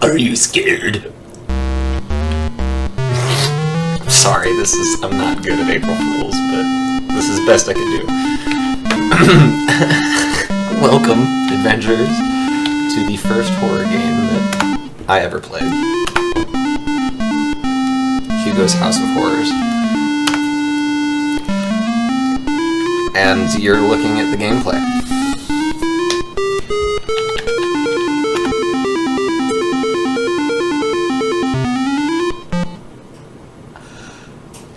Are you scared? Sorry, I'm not good at April Fools, but this is the best I can do. Welcome, adventurers, to the first horror game that I ever played. Hugo's House of Horrors. And you're looking at the gameplay.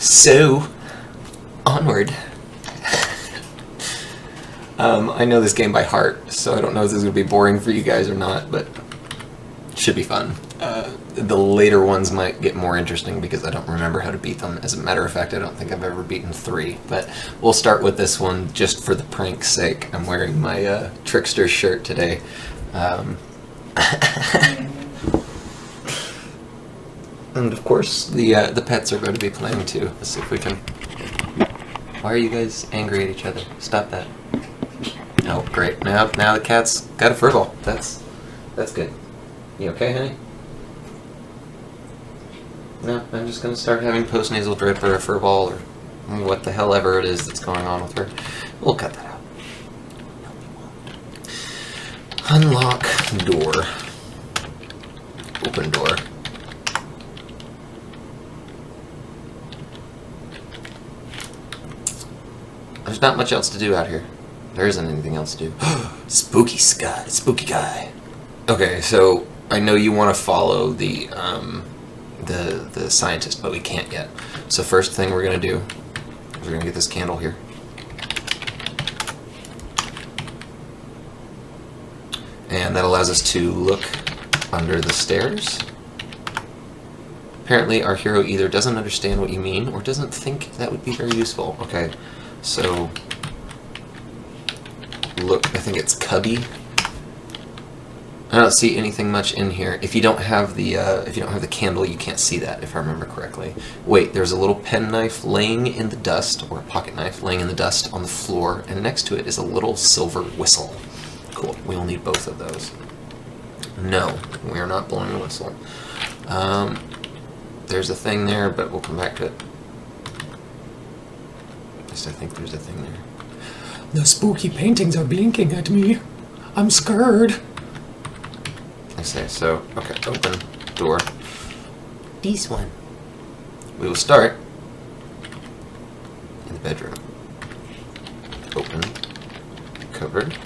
So, onward. I know this game by heart, so I don't know if this is going to be boring for you guys or not, but it should be fun. The later ones might get more interesting because I don't remember how to beat them. As a matter of fact, I don't think I've ever beaten 3, but we'll start with this one just for the prank's sake. I'm wearing my Trickster shirt today. And of course, the pets are going to be playing too. Let's see if we can... Why are you guys angry at each other? Stop that. Oh, great. Now the cat's got a fur ball. That's good. You okay, honey? No, I'm just going to start having postnasal drip or a fur ball or what the hell ever it is that's going on with her. We'll cut that out. No, we won't. Unlock door. Open door. There's not much else to do out here. There isn't anything else to do. Spooky guy. Okay, so I know you want to follow the scientist, but we can't yet. So first thing we're gonna do is we're gonna get this candle here. And that allows us to look under the stairs. Apparently our hero either doesn't understand what you mean or doesn't think that would be very useful. Okay. So, look, I think it's cubby. I don't see anything much in here. If you don't have the candle, you can't see that, if I remember correctly. Wait, there's a little pen knife laying in the dust, or a pocket knife laying in the dust on the floor, and next to it is a little silver whistle. Cool, we'll need both of those. No, we are not blowing a whistle. There's a thing there, but we'll come back to it. I think there's a thing there. The spooky paintings are blinking at me. I'm scared. I say so. Okay, open door. This one. We will start in the bedroom. Open cupboard.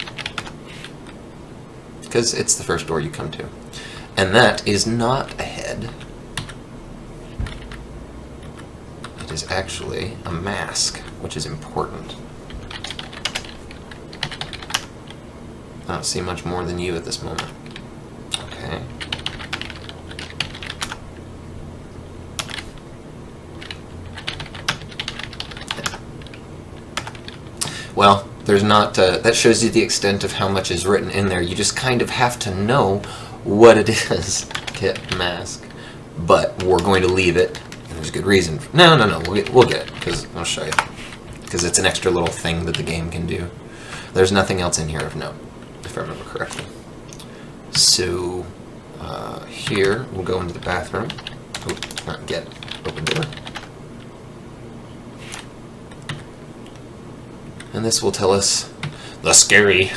Because it's the first door you come to. And that is not a head. It is actually a mask, which is important. I don't see much more than you at this moment. Okay. Well, there's not, that shows you the extent of how much is written in there. You just kind of have to know what it is. Kit, mask. But we're going to leave it. There's a good reason. No, we'll get it, because I'll show you. Because it's an extra little thing that the game can do. There's nothing else in here of note, if I remember correctly. So, here, we'll go into the bathroom. Oh, not get. Open door. And this will tell us the scary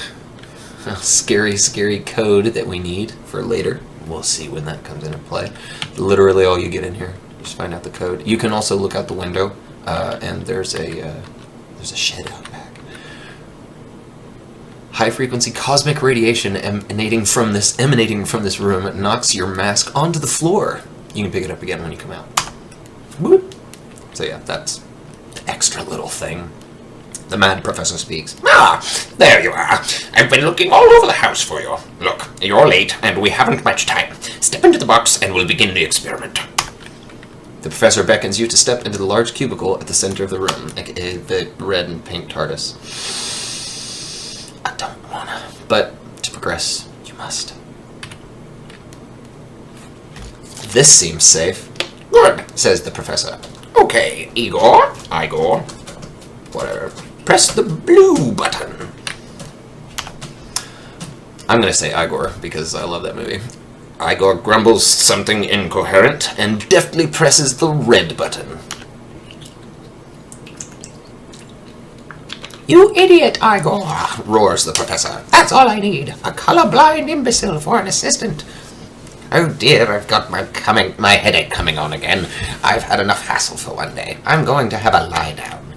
code that we need for later. We'll see when that comes into play. Literally all you get in here. Just find out the code. You can also look out the window, and there's a shed out back. High frequency cosmic radiation emanating from this room knocks your mask onto the floor. You can pick it up again when you come out. Whoop. So yeah, that's the extra little thing. The mad professor speaks. Ah, there you are. I've been looking all over the house for you. Look, you're late and we haven't much time. Step into the box and we'll begin the experiment. The professor beckons you to step into the large cubicle at the center of the room, aka the red and pink TARDIS. I don't wanna, but to progress, you must. This seems safe. Good, says the professor. Okay, Igor, whatever. Press the blue button. I'm gonna say Igor because I love that movie. Igor grumbles something incoherent and deftly presses the red button. You idiot, Igor! Roars the professor. That's all I need. A colorblind imbecile for an assistant. Oh dear, I've got my headache coming on again. I've had enough hassle for one day. I'm going to have a lie down.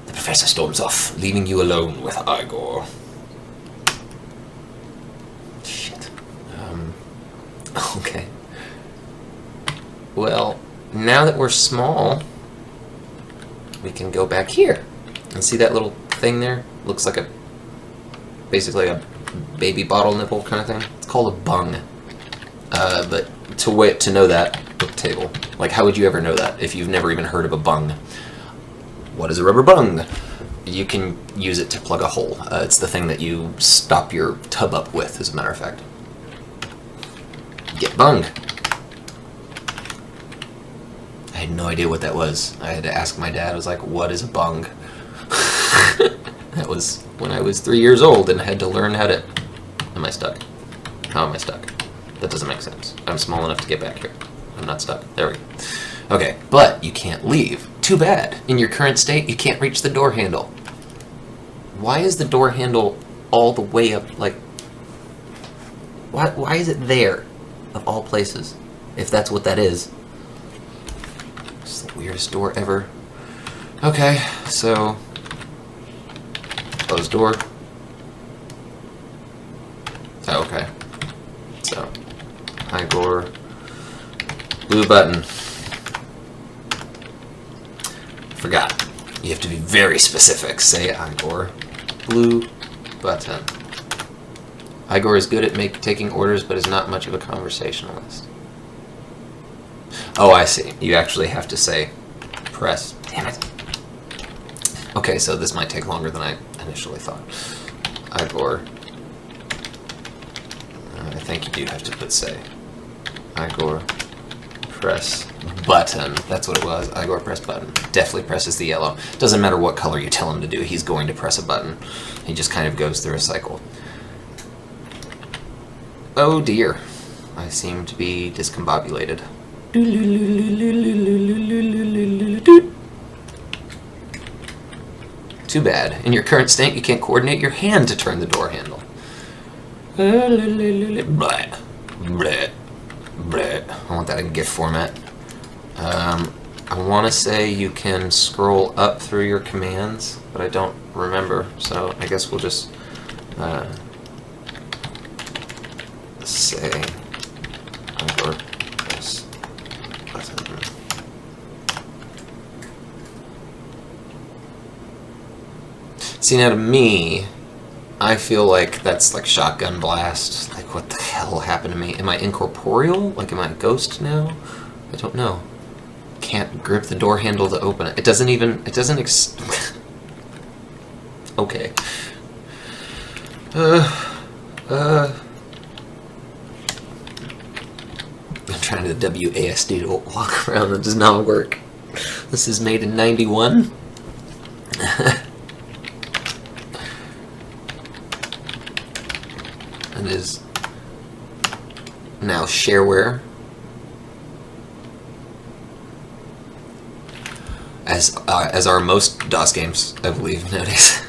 The professor storms off, leaving you alone with Igor. Shit. Okay. Well, now that we're small, we can go back here. And see that little thing there? Looks like basically a baby bottle nipple kind of thing. It's called a bung. But to know that, book table. Like, how would you ever know that if you've never even heard of a bung? What is a rubber bung? You can use it to plug a hole. It's the thing that you stop your tub up with, as a matter of fact. Get bung. I had no idea what that was. I had to ask my dad. I was like, what is a bung? That was when I was 3 years old and had to learn how to... Am I stuck? How am I stuck? That doesn't make sense. I'm small enough to get back here. I'm not stuck. There we go. Okay, but you can't leave. Too bad. In your current state, you can't reach the door handle. Why is the door handle all the way up, like... Why is it there, of all places? If that's what that is. It's the weirdest door ever. Okay, so... Closed door. Oh, okay. So, Igor, blue button. Forgot. You have to be very specific. Say Igor, blue button. Igor is good at taking orders, but is not much of a conversationalist. Oh, I see. You actually have to say press. Damn it. Okay, so this might take longer than I initially thought. Igor. I think you do have to put say. Igor, press button. That's what it was. Igor, press button. Definitely presses the yellow. Doesn't matter what color you tell him to do, he's going to press a button. He just kind of goes through a cycle. Oh dear. I seem to be discombobulated. Too bad. In your current state, you can't coordinate your hand to turn the door handle. Bleh. Bleh. Bleh. I want that in GIF format. I want to say you can scroll up through your commands, but I don't remember, so I guess we'll just say or press button. See, now to me, I feel like that's like shotgun blast. Like, what the hell happened to me? Am I incorporeal? Like, am I a ghost now? I don't know. Can't grip the door handle to open it. It doesn't even... It doesn't okay. I'm trying to WASD to walk around. That does not work. This is made in 91. It is now shareware. As are most DOS games, I believe, nowadays.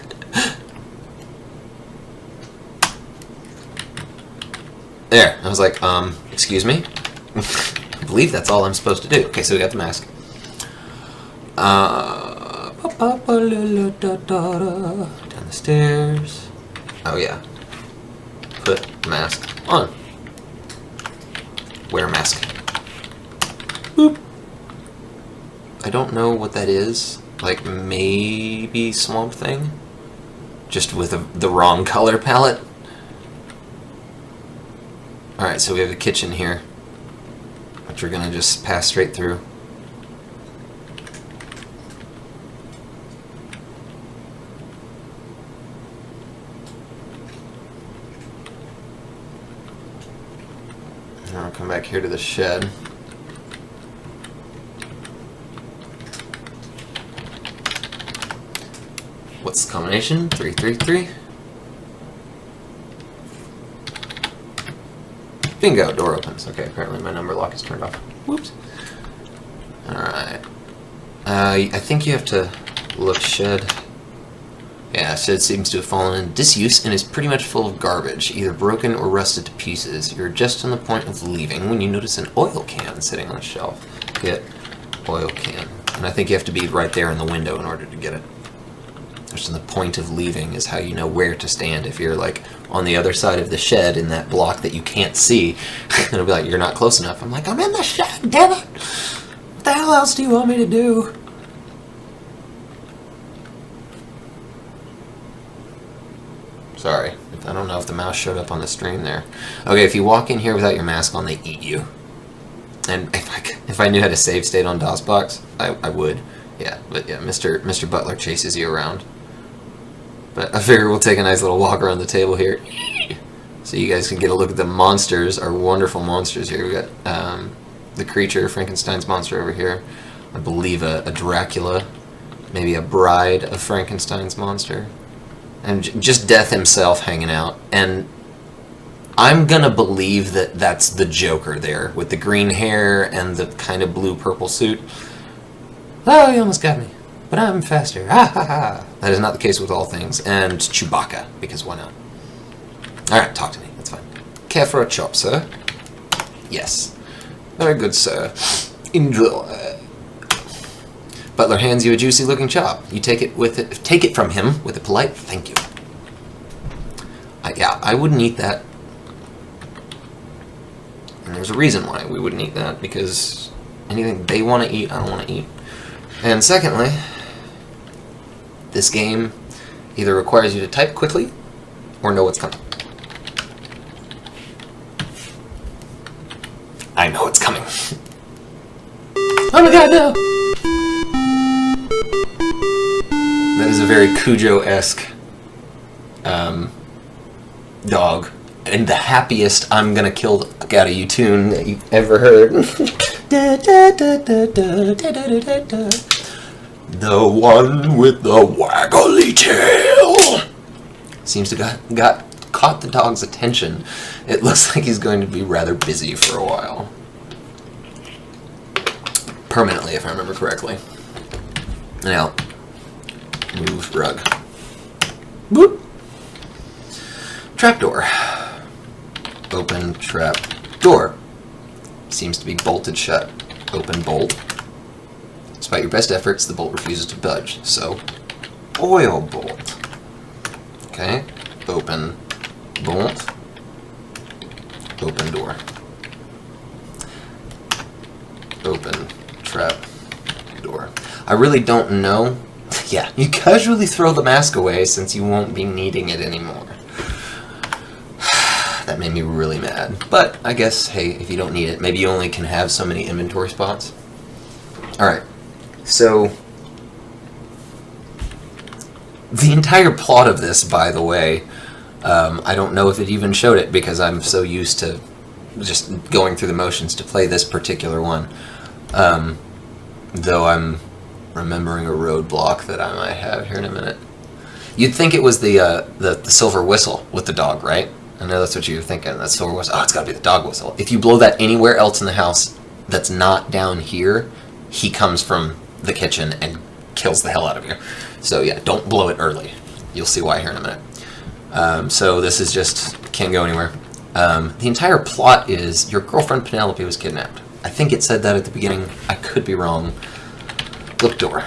There, I was like, excuse me? I believe that's all I'm supposed to do. Okay, so we got the mask. Down the stairs. Oh yeah. Put mask on. Wear mask. Boop. I don't know what that is. Like, maybe Swamp Thing? Just with the wrong color palette? Alright, so we have a kitchen here, which we're gonna just pass straight through. Now I'll come back here to the shed. What's the combination? 333. Bingo, door opens. Okay, apparently my number lock is turned off. Whoops. Alright. I think you have to look shed. Yeah, shed seems to have fallen into disuse and is pretty much full of garbage, either broken or rusted to pieces. You're just on the point of leaving when you notice an oil can sitting on a shelf. Get oil can. And I think you have to be right there in the window in order to get it. Just on the point of leaving is how you know where to stand. If you're like on the other side of the shed in that block that you can't see, it'll be like, you're not close enough. I'm like, I'm in the shed, damn it! What the hell else do you want me to do? Sorry, I don't know if the mouse showed up on the stream there. Okay, if you walk in here without your mask on, they eat you. And if I knew how to save state on DOSBox, I would. Yeah, but yeah, Mr. Butler chases you around. But I figure we'll take a nice little walk around the table here, so you guys can get a look at the monsters, our wonderful monsters here. We got the creature, Frankenstein's monster over here. I believe a Dracula, maybe a bride of Frankenstein's monster, and just Death himself hanging out. And I'm gonna believe that that's the Joker there, with the green hair and the kind of blue-purple suit. Oh, you almost got me. But I'm faster. Ha ha ha. That is not the case with all things. And Chewbacca, because why not? Alright, talk to me. That's fine. Care for a chop, sir? Yes. Very good, sir. Enjoy. Butler hands you a juicy-looking chop. You take it from him with a polite thank you. Yeah, I wouldn't eat that. And there's a reason why we wouldn't eat that, because anything they want to eat, I don't want to eat. And secondly, this game either requires you to type quickly or know what's coming. I know it's coming. Oh my god, no! That is a very Cujo-esque dog. And the happiest I'm gonna kill the fuck out of you tune that you've ever heard. Da, da, da, da, da, da, da, da, da. The one with the waggly tail seems to got caught the dog's attention. It looks like he's going to be rather busy for a while. Permanently, if I remember correctly. Now, move rug. Boop. Trapdoor. Open trap door. Seems to be bolted shut. Open bolt. Despite your best efforts, the bolt refuses to budge. So, oil bolt. Okay. Open bolt. Open door. Open trap door. I really don't know. Yeah, you casually throw the mask away since you won't be needing it anymore. That made me really mad. But I guess, hey, if you don't need it, maybe you only can have so many inventory spots. Alright, so the entire plot of this, by the way, I don't know if it even showed it because I'm so used to just going through the motions to play this particular one. Though I'm remembering a roadblock that I might have here in a minute. You'd think it was the silver whistle with the dog, right? I know that's what you're thinking. That silver whistle. Oh, it's got to be the dog whistle. If you blow that anywhere else in the house that's not down here, he comes from the kitchen and kills the hell out of you. So yeah, don't blow it early. You'll see why here in a minute. So this is just, can't go anywhere. The entire plot is your girlfriend Penelope was kidnapped. I think it said that at the beginning. I could be wrong. Look door.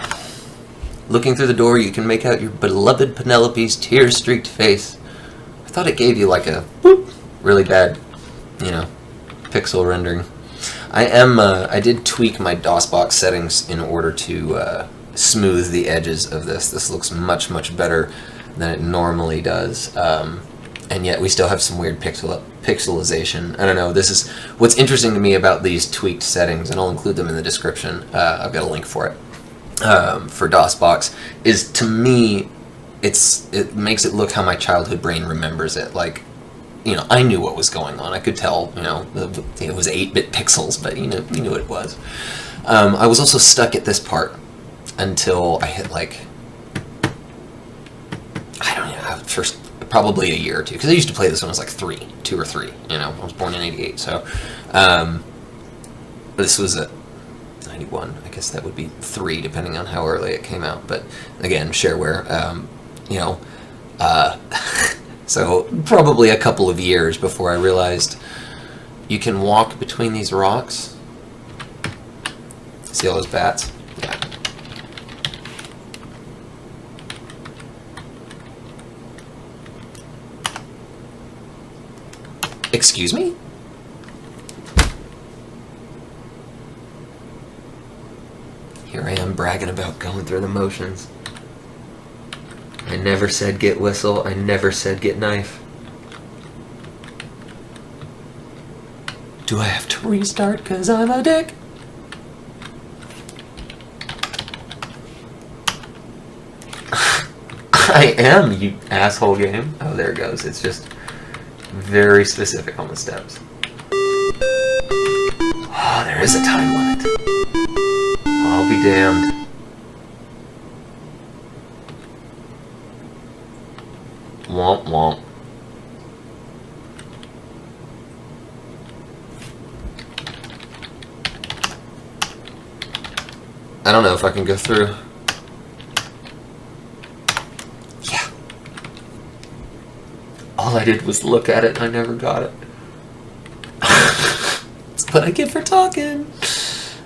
Looking through the door, you can make out your beloved Penelope's tear-streaked face. I thought it gave you like a whoop, really bad, pixel rendering. I did tweak my DOSBox settings in order to smooth the edges of this. This looks much, much better than it normally does. And yet we still have some weird pixelization. I don't know, this is what's interesting to me about these tweaked settings, and I'll include them in the description. I've got a link for it. For DOSBox, is to me, it makes it look how my childhood brain remembers it. Like, I knew what was going on. I could tell, it was 8-bit pixels, but you knew what it was. I was also stuck at this part until I hit, like, I don't know, first probably a year or two, because I used to play this when I was like 2 or 3. You know, I was born in '88, so this was a 91. I guess that would be 3, depending on how early it came out. But again, shareware. You know, so probably a couple of years before I realized you can walk between these rocks. See all those bats? Yeah. Excuse me? Here I am bragging about going through the motions. I never said get whistle. I never said get knife. Do I have to restart because I'm a dick? I am, you asshole game. Oh, there it goes. It's just very specific on the steps. Oh, there is a time limit. I'll be damned. Womp womp. I don't know if I can go through. Yeah. All I did was look at it and I never got it. That's what I get for talking.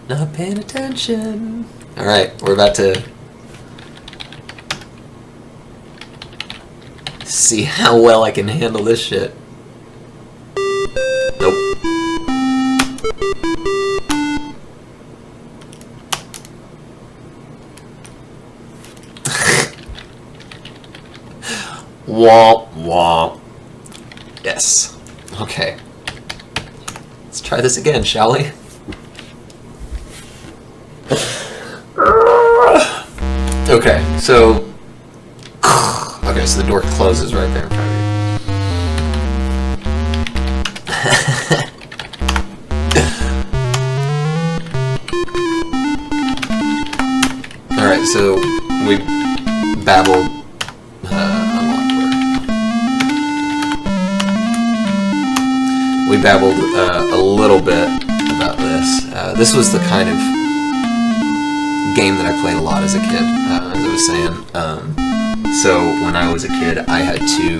Not paying attention. Alright, we're about to see how well I can handle this shit. Nope. Womp womp. Yes. Okay. Let's try this again, shall we? Okay, so... Okay, so the door closes right there in front of you. Alright, so we babbled... We babbled a little bit about this. This was the kind of game that I played a lot as a kid, as I was saying. So when I was a kid, I had to...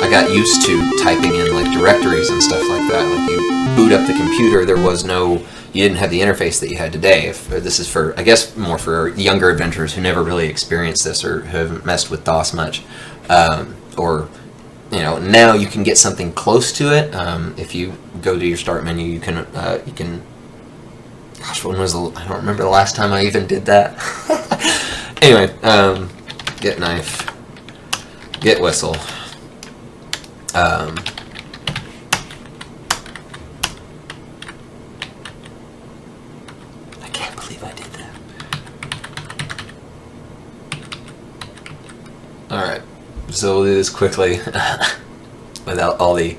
I got used to typing in like directories and stuff like that. Like you boot up the computer, there was no... You didn't have the interface that you had today. This is for, I guess, more for younger adventurers who never really experienced this or haven't messed with DOS much. Or... You know, now you can get something close to it. If you go to your start menu, you can. Gosh, when was I don't remember the last time I even did that. Anyway, get knife, get whistle. I can't believe I did that. All right. So we'll do this quickly without all the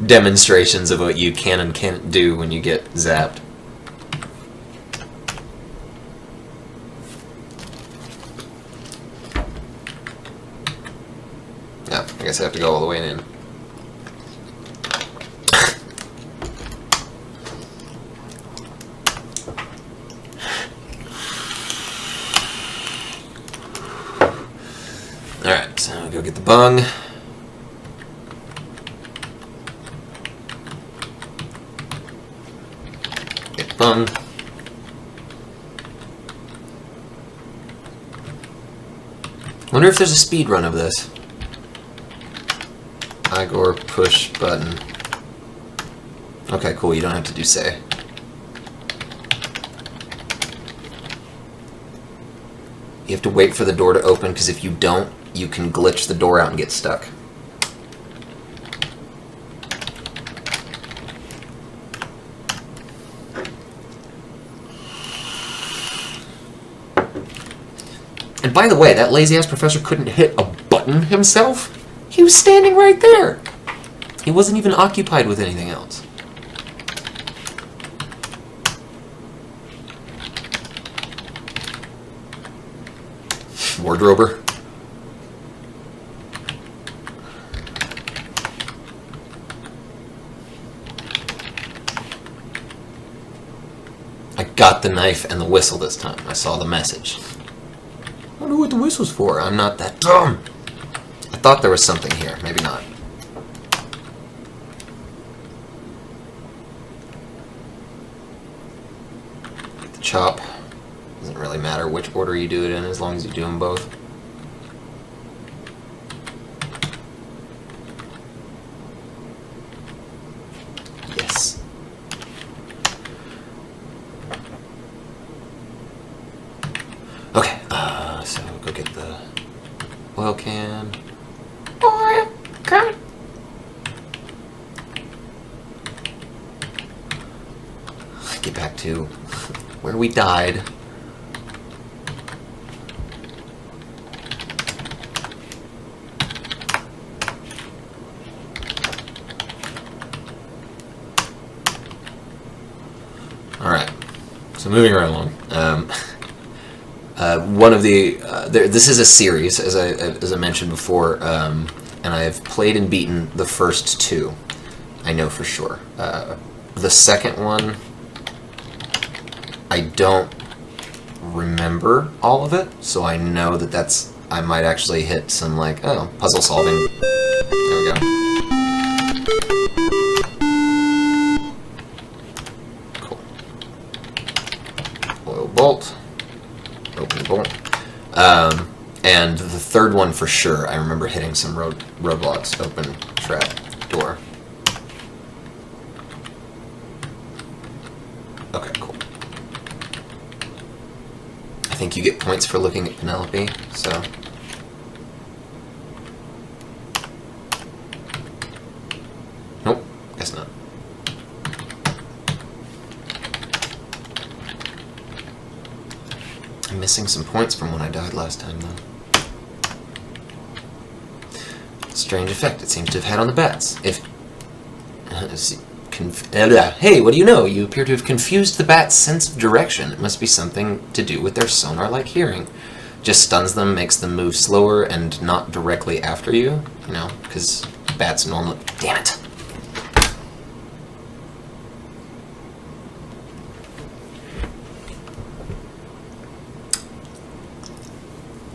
demonstrations of what you can and can't do when you get zapped. Yeah, I guess I have to go all the way in. Alright, so go get the bung. Get the bung. Wonder if there's a speed run of this. Igor push button. Okay, cool, you don't have to do say. You have to wait for the door to open, because if you don't, you can glitch the door out and get stuck. And by the way, that lazy-ass professor couldn't hit a button himself. He was standing right there. He wasn't even occupied with anything else. Wardrober. got the knife and the whistle this time. I saw the message. I wonder what the whistle's for. I'm not that dumb. I thought there was something here. Maybe not. The chop. Doesn't really matter which order you do it in as long as you do them both. Yes. Okay, so go get the oil can. Oil can. Get back to where we died. Alright, so moving right along. One of the this is a series, as I mentioned before, and I've played and beaten the first two. I know for sure. The second one, I don't remember all of it, so I know that I might actually hit some like puzzle solving. There we go. Bolt, open bolt, and the third one for sure. I remember hitting some roadblocks, open trap door. Okay, cool. I think you get points for looking at Penelope, so. Nope, guess not. I'm missing some points from when I died last time, though. Strange effect it seems to have had on the bats. Hey, what do you know? You appear to have confused the bats' sense of direction. It must be something to do with their sonar-like hearing. Just stuns them, makes them move slower, and not directly after you. You know, because bats normally... Damn it!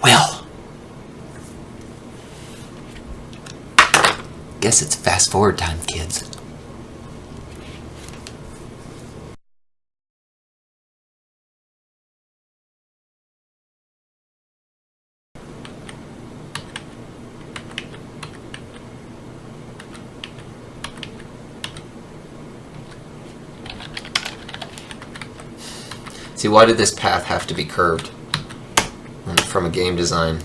Well, guess it's fast forward time, kids. See, why did this path have to be curved? From a game design,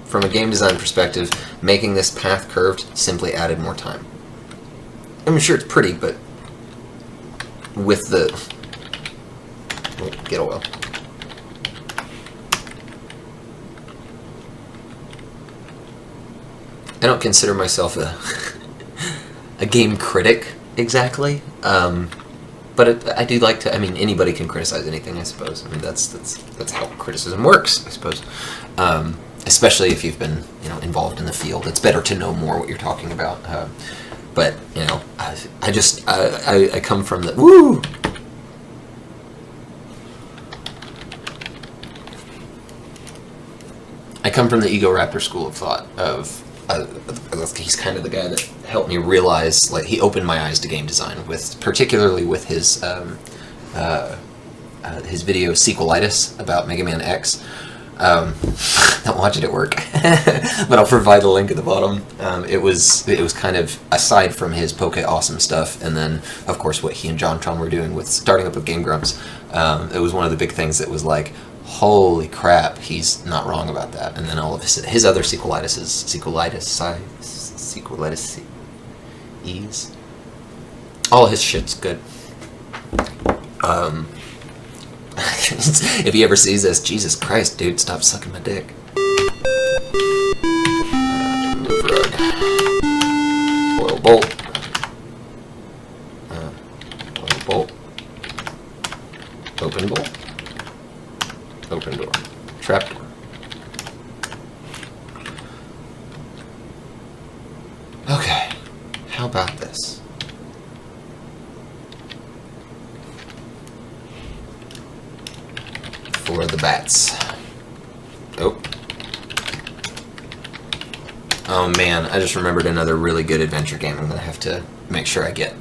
from a game design perspective, making this path curved simply added more time. I'm sure it's pretty, but with the get oil. I don't consider myself a game critic exactly. But I do like to. I mean, anybody can criticize anything, I suppose. I mean, that's how criticism works, I suppose. Especially if you've been, involved in the field. It's better to know more what you're talking about. But I come from the woo. I come from the Ego Raptor school of thought. He's kind of the guy that helped me realize, like, he opened my eyes to game design, particularly with his video Sequelitis about Mega Man X. Don't watch it at work, but I'll provide the link at the bottom. It was kind of, aside from his Poke Awesome stuff, and then of course what he and JonTron were doing with starting up with Game Grumps. It was one of the big things that was like, holy crap, he's not wrong about that. And then all of his other Sequelitis, all his shit's good. If he ever sees this, Jesus Christ, dude, stop sucking my dick. Move rug. Oil bolt. Oil bolt. Open bolt. Open door. Trap door. Okay. How about this? for the bats. Oh. Oh man, I just remembered another really good adventure game I'm going to have to make sure I get.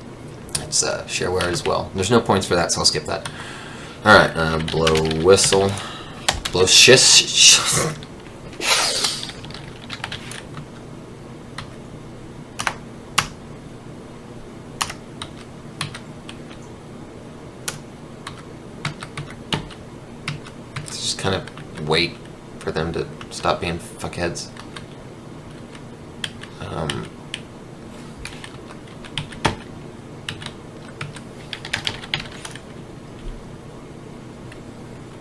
It's shareware as well. There's no points for that, so I'll skip that. Alright, blow whistle. Blow shish. Just kind of wait for them to stop being fuckheads.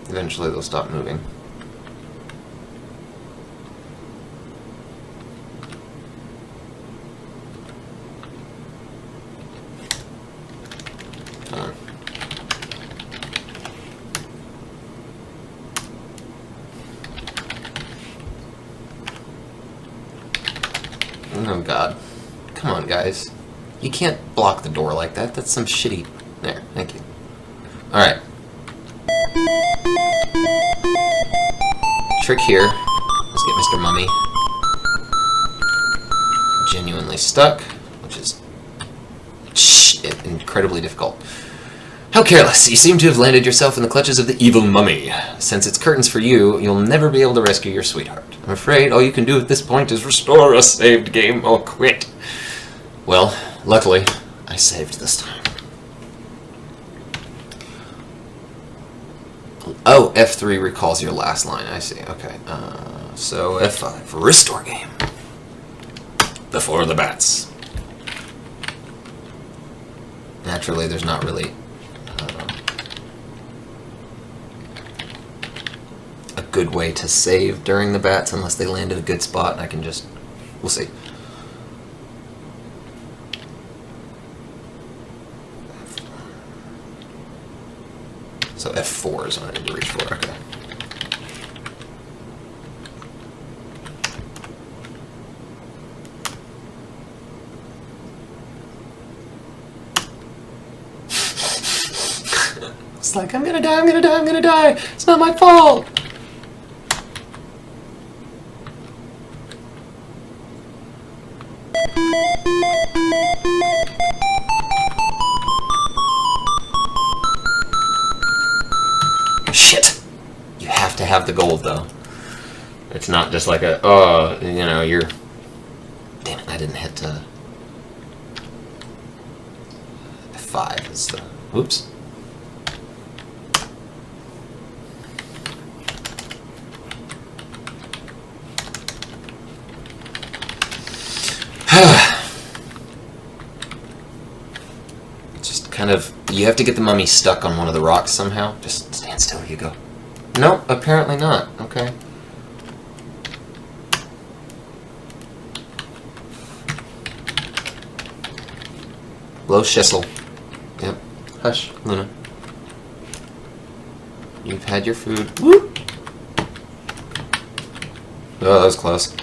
Eventually they'll stop moving. Oh god. Come on, guys. You can't block the door like that. That's some shitty... There, thank you. Alright. Trick here. Let's get Mr. Mummy genuinely stuck, which is incredibly difficult. How careless! You seem to have landed yourself in the clutches of the evil mummy. Since it's curtains for you, you'll never be able to rescue your sweetheart. I'm afraid all you can do at this point is restore a saved game or quit. Well, luckily, I saved this time. Oh, F3 recalls your last line. I see. Okay. So F5, restore game. Before the bats. Naturally, there's not really a good way to save during the bats unless they land in a good spot, and I can just... We'll see. So F4 is what I need to reach for. Okay. It's like, I'm gonna die, I'm gonna die, I'm gonna die. It's not my fault. Shit. You have to have the gold, though. It's not just like a, oh, you know, you're... Damn it, I didn't hit F5 is the... Oops. Just kind of, you have to get the mummy stuck on one of the rocks somehow. Just stand still, you go. Nope, apparently not. Okay. Blow Schissel. Yep. Hush, Luna. You've had your food. Whoop! Oh, that was close.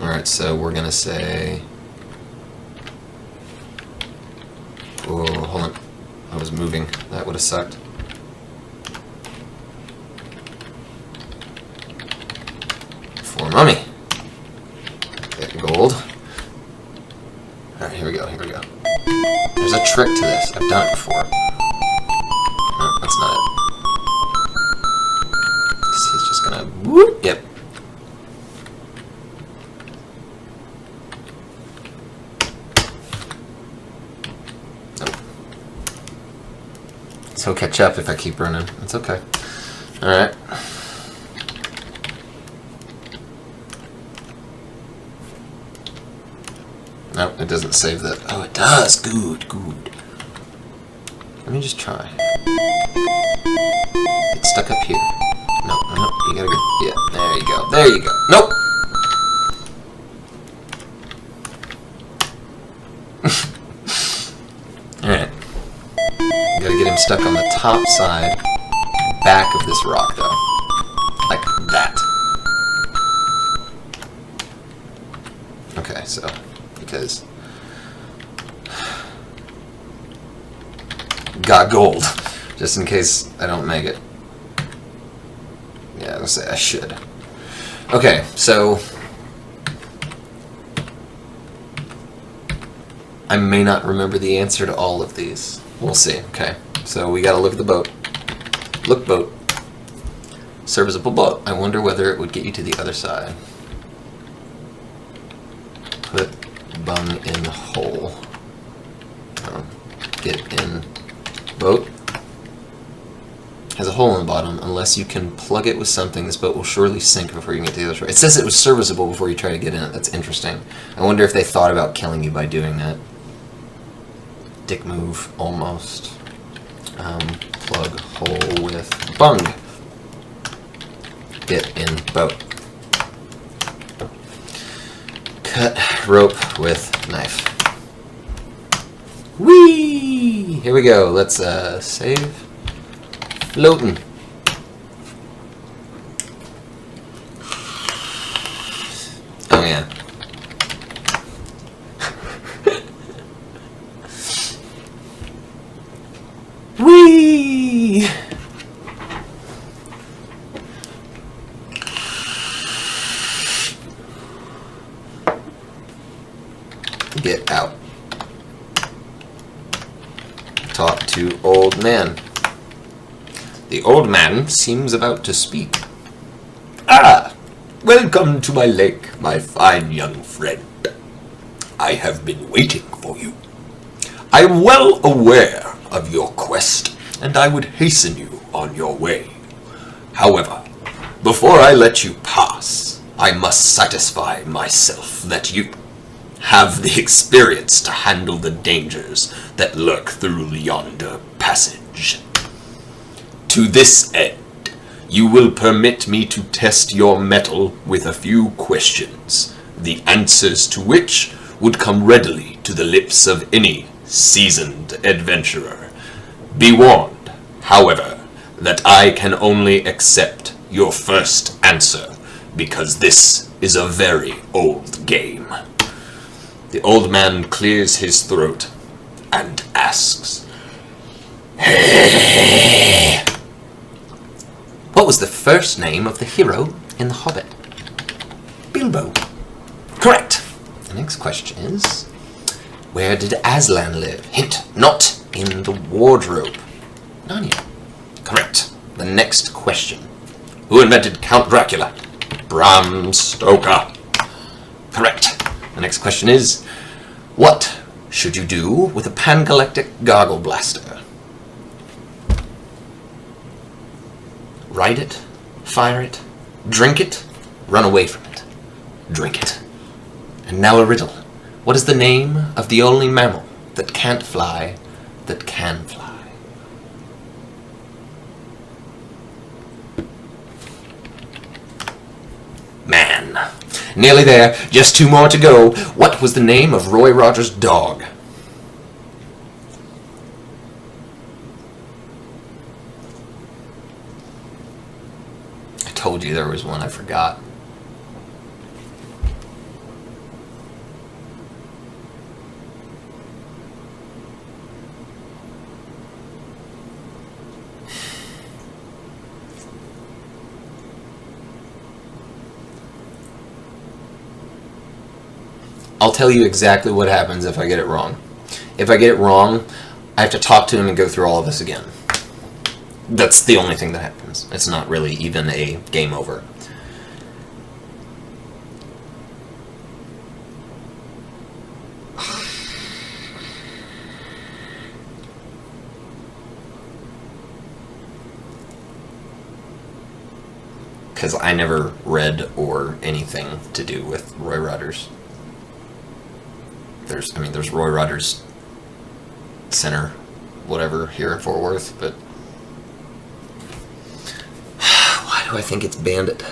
Alright, so we're gonna say... Oh, hold on. I was moving. That would have sucked. For mummy. Get gold. Alright, here we go, here we go. There's a trick to this. I've done it before. No, that's not it. He's just gonna... Whoop! Yep. He'll catch up if I keep running. It's okay. Alright. Nope, it doesn't save that. Oh, it does! Good, good. Let me just try. It's stuck up here. No, no, no. You gotta go. Yeah, there you go. There you go. Nope! Alright. Gotta get him stuck on the top side, back of this rock, though. Like that. Okay, so, because... Got gold, just in case I don't make it. Yeah, I was gonna say I should. Okay, so I may not remember the answer to all of these. We'll see. Okay, so we gotta look at the boat. Look, boat. Serviceable boat. I wonder whether it would get you to the other side. Put bung in hole. Get in boat. Has a hole in the bottom. Unless you can plug it with something, this boat will surely sink before you can get to the other side. It says it was serviceable before you try to get in it. That's interesting. I wonder if they thought about killing you by doing that. Dick move, almost. Plug hole with bung. Get in boat. Cut rope with knife. Whee! Here we go. Let's save. Floating. Oh yeah. Whee! Get out. Talk to old man. The old man seems about to speak. Ah! Welcome to my lake, my fine young friend. I have been waiting for you. I am well aware of your quest, and I would hasten you on your way. However, before I let you pass, I must satisfy myself that you have the experience to handle the dangers that lurk through yonder passage. To this end, you will permit me to test your mettle with a few questions, the answers to which would come readily to the lips of any seasoned adventurer. Be warned, however, that I can only accept your first answer, because this is a very old game. The old man clears his throat and asks, what was the first name of the hero in The Hobbit? Bilbo. Correct. The next question is, where did Aslan live? Hint, not in the wardrobe. Narnia. Correct. The next question. Who invented Count Dracula? Bram Stoker. Correct. The next question is, what should you do with a Pangalactic Gargle Blaster? Ride it, fire it, drink it, run away from it. Drink it. And now a riddle. What is the name of the only mammal that can't fly, that can fly? Man. Nearly there. Just 2 more to go. What was the name of Roy Rogers' dog? I told you there was one I forgot. I'll tell you exactly what happens if I get it wrong. If I get it wrong, I have to talk to him and go through all of this again. That's the only thing that happens. It's not really even a game over. Because I never read or anything to do with Roy Rogers. There's Roy Rogers Center, whatever, here in Fort Worth, but why do I think it's Bandit?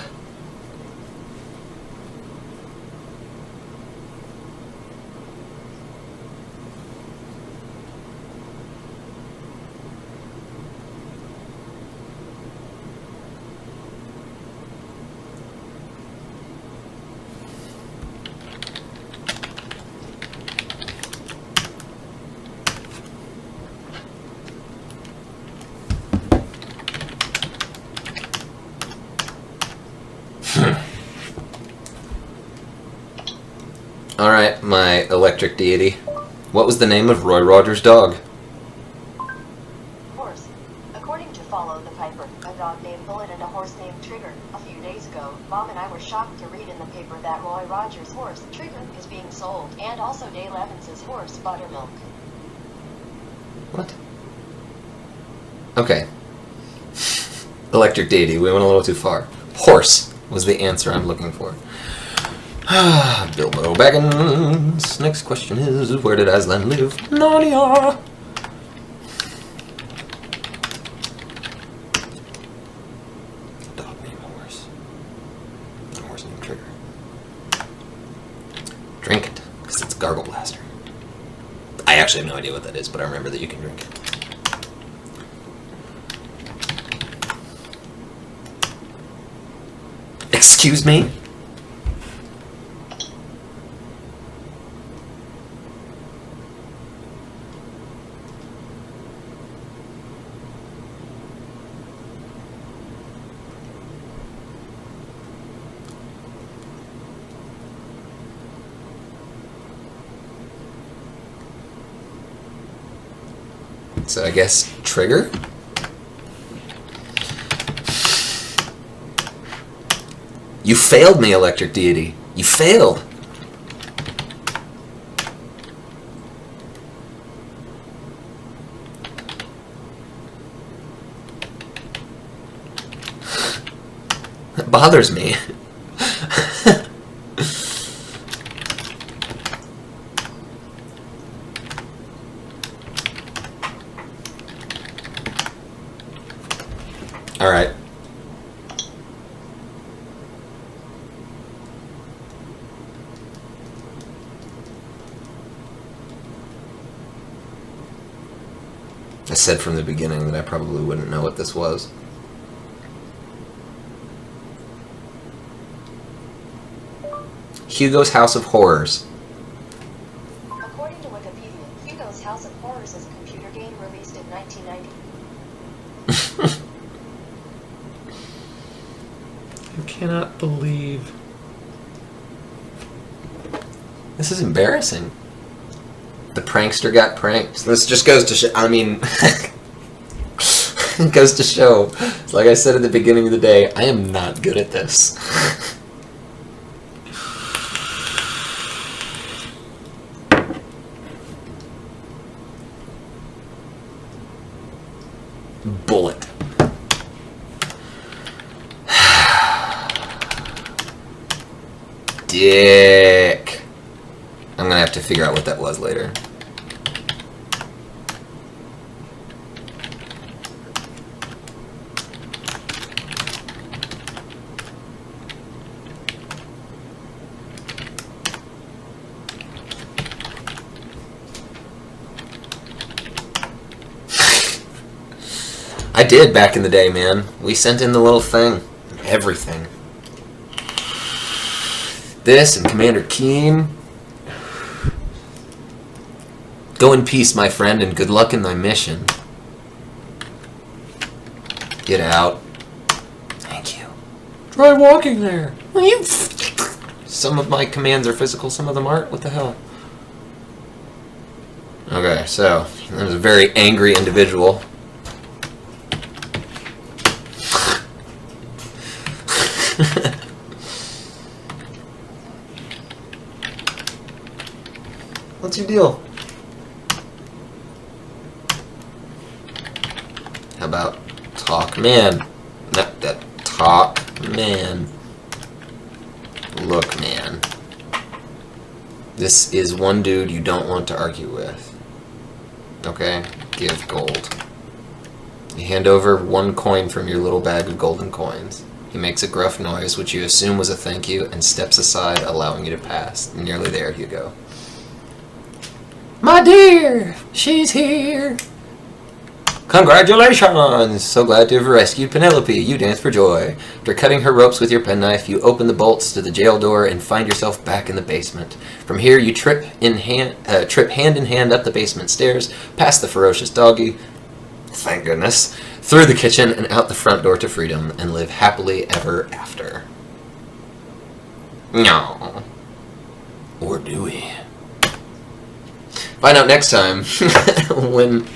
Alright, my electric deity. What was the name of Roy Rogers' dog? Horse. According to Follow the Piper, a dog named Bullet and a horse named Trigger. A few days ago, Mom and I were shocked to read in the paper that Roy Rogers' horse, Trigger, is being sold, and also Dale Evans' horse, Buttermilk. What? Okay. Electric deity, we went a little too far. Horse was the answer I'm looking for. Bilbo Baggins. Next question is, where did Aslan live? Narnia! Dog named Horse. A horse named Trigger. Drink it, because it's Gargle Blaster. I actually have no idea what that is, but I remember that you can drink it. Excuse me? So I guess Trigger? You failed me, Electric Deity. You failed. That bothers me. All right. I said from the beginning that I probably wouldn't know what this was. Hugo's House of Horrors. According to Wikipedia, Hugo's House of Horrors is a computer game released in 1990. I cannot believe. This is embarrassing. The prankster got pranked. So this just goes to show, I mean, it goes to show, like I said at the beginning of the day, I am not good at this. Bullet. Dick. I'm gonna have to figure out what that was later. I did back in the day, man. We sent in the little thing. Everything. This and Commander Keen. Go in peace, my friend, and good luck in thy mission. Get out. Thank you. Try walking there. Some of my commands are physical, some of them aren't. What the hell? Okay, so that was a very angry individual. What's your deal? How about talk man? Not that talk man. Look, man. This is one dude you don't want to argue with. Okay? Give gold. You hand over 1 coin from your little bag of golden coins. He makes a gruff noise, which you assume was a thank you, and steps aside, allowing you to pass. Nearly there you go. My dear, she's here. Congratulations! So glad to have rescued Penelope. You dance for joy. After cutting her ropes with your penknife, you open the bolts to the jail door and find yourself back in the basement. From here, you trip hand in hand up the basement stairs, past the ferocious doggy, thank goodness, through the kitchen and out the front door to freedom, and live happily ever after. No. Or do we? Find out next time when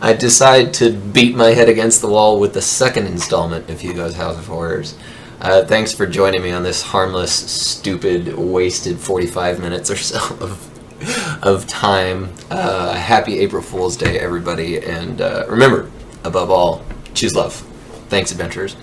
I decide to beat my head against the wall with the second installment of Hugo's House of Horrors. Thanks for joining me on this harmless, stupid, wasted 45 minutes or so of time. Happy April Fool's Day, everybody, and remember, above all, choose love. Thanks, adventurers.